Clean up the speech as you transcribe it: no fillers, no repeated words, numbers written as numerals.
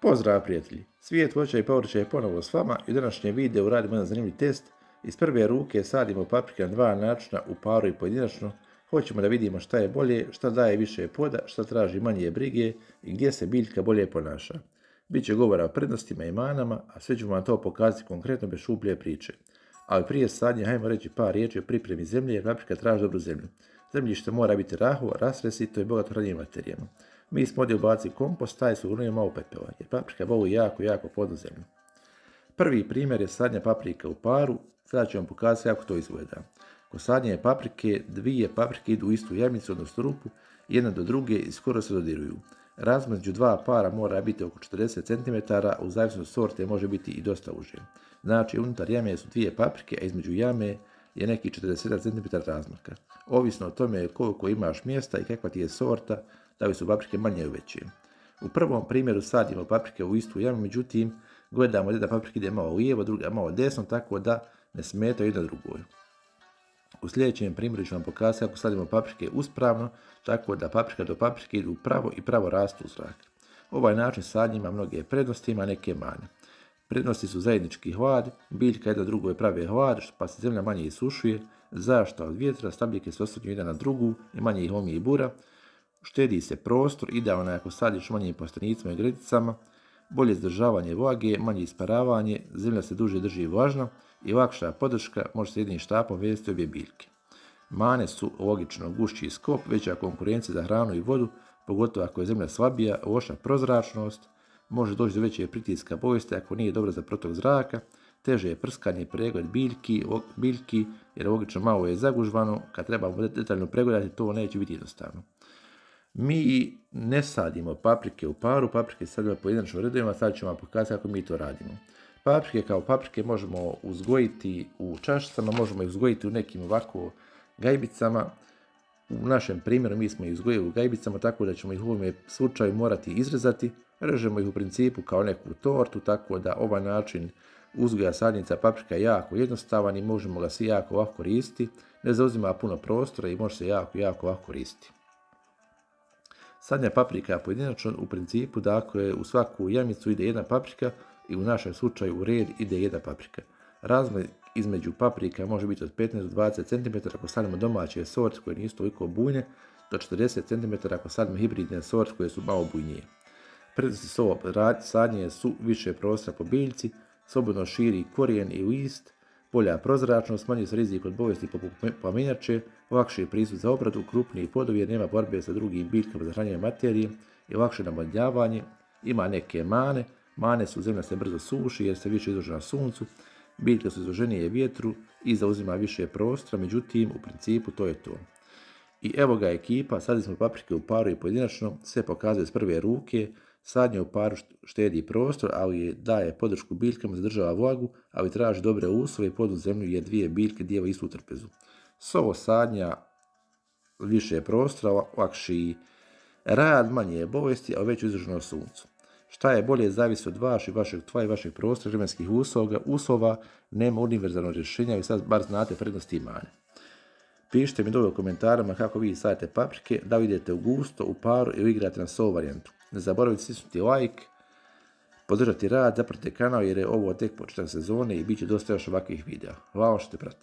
Pozdrav prijatelji! Svijet voća i povrća je ponovo s vama i u današnjem videu radimo jedan zanimljiv test. Iz prve ruke sadimo paprike na dva načina, u paru i pojedinačno. Hoćemo da vidimo šta je bolje, šta daje više ploda, šta traži manje brige i gdje se biljka bolje ponaša. Biće govora o prednostima i manama, a sve ćemo vam to pokazati konkretno bez šuplje priče. Ali prije sadnje hajmo reći par riječi o pripremi zemlje jer paprika traži dobru zemlju. Zemljište mora biti rahovo, rasvesito i bogato hranjivim materijama. Mi smo ovdje ubacili kompost, taj su uglavnom malo pepela, jer paprika voli jako plodnu zemlju. Prvi primjer je sadnja paprika u paru, sada ću vam pokazati kako to izgleda. Kod sadnje paprike, dvije paprike idu u istu jamicu, odnosno rupu, jedna do druge i skoro se dodiruju. Razmak između dva para mora biti oko 40 cm, a u zavisnosti od sorte može biti i dosta uže. Znači, unutar jame su dvije paprike, a između jame je neki 40 cm razmaka. Ovisno o tome koliko imaš mjesta i kakva ti je sorta, da li su paprike manje ili veće. U prvom primjeru sadimo paprike u istu jamu, međutim, gledamo jedna paprika ide malo lijevo, druga malo desno, tako da ne smetaju jedna drugoj. U sljedećem primjeru ću vam pokazati kako sadimo paprike uspravno, tako da paprika do paprike idu pravo i pravo rastu u zrak. Ovaj način sadnje ima mnoge prednosti, ima neke mane. Prednosti su zajednički hlad, biljka jedna drugoj prave hlad, pa se zemlja manje isušuje, zaštita od vjetra, stabljike se oslanjaju jedna na drugu i manje ih lomi i bura, štedi se prostor, idealno je ako sadiš manjim plastenicima i greticama, bolje izdržavanje vlage, manje isparavanje, zemlja se duže drži vlažno i lakša podrška, može se jednim štapom vezati obje biljke. Mane su logično gušći skop, veća konkurencija za hranu i vodu, pogotovo ako je zemlja slabija, loša prozračnost, može doći do većeg pritiska bolesti ako nije dobro za protok zraka, teže je prskanje i pregled biljki jer logično malo je zagužvano, kad trebamo detaljno pregledati to neće biti jednostavno. Mi ne sadimo paprike u paru, paprike sadimo pojedinačno u redovima, sad ću vam pokazati kako mi to radimo. Paprike kao paprike možemo uzgojiti u čašicama, možemo ih uzgojiti u nekim ovako gajbicama. U našem primjeru mi smo ih uzgojili u gajbicama, tako da ćemo ih u ovom slučaju morati izrezati. Režemo ih u principu kao neku tortu, tako da ovaj način uzgoja sadnica paprika je jako jednostavan i možemo ga svi jako lako koristiti. Ne zauzima puno prostora i može se jako lako koristiti. Sadnja paprika pojedinačno u principu, dakle u svaku jamicu ide jedna paprika i u našem slučaju u red ide jedna paprika. Razmak između paprika može biti od 15 do 20 cm ako sadimo domaće sorte koje nisu toliko bujne, do 40 cm ako sadimo hibridne sorte koje su malo bujnije. Prednosti sadnje su više prostora po biljci, slobodno širi korijen i list, bolja prozračnost, manji se rizik od bolesti poput plamenjače, lakši je pristup za obradu, krupniji plodovi jer nema borbe sa drugim biljkama za hranjive materije i lakše navodnjavanje, ima neke mane. Mane su zemlja se brzo suši jer se više izložena suncu, biljke su izloženije vjetru i zauzima više prostora, međutim u principu to je to. I evo ga ekipa, sadili smo paprike u paru i pojedinačno, sve pokazuje s prve ruke. Sadnja u paru štedi prostor, ali daje podršku biljkama, zadržava vlagu, ali traži dobre uslove i plodnu zemlju jer dvije biljke dijele istu trpezu. Sovo sadnja više prostora, lakši rad, manje je bolesti, ali već izloženo suncu. Šta je bolje zavisi od vašeg tla i vašeg prostora, vremenskih uslova, nema univerzalnog rješenja i sad bar znate prednosti i mane. Pišite mi dole u komentarima kako vi sadite paprike, da li idete u gusto, u paru ili igrate na solo varijantu. Ne zaboravite stisnuti like, podržati rad, zapratite kanal jer je ovo tek početak sezone i bit će dosta još ovakvih videa. Hvala što ste pratili.